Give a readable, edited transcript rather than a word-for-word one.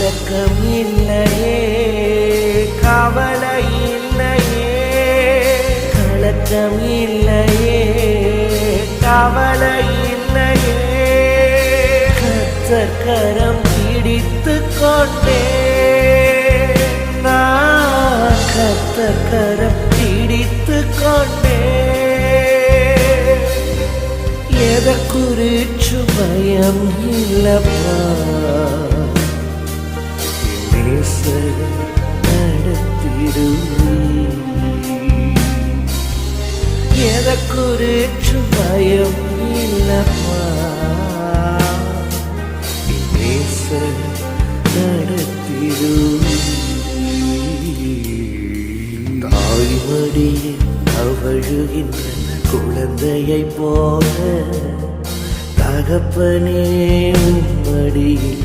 கலக்கம் இல்லையே, கவலை இல்லையே, கலக்கம் இல்லையே, கவலை இல்லையே. கர்த்தர் கரம் பிடித்துக் கொண்டே, நான் கர்த்தர் கரம் பிடித்துக் கொண்டே. எதற்குறிச்சு பயம் இல்லப்பா, நடத்திடுவே. எதற்குறிச்சு பயம் இல்லப்பா, நடத்திடுவே. தாய்மடியில் அவழுகின்ற குழந்தையை போல தகப்பனே உம்மடியில்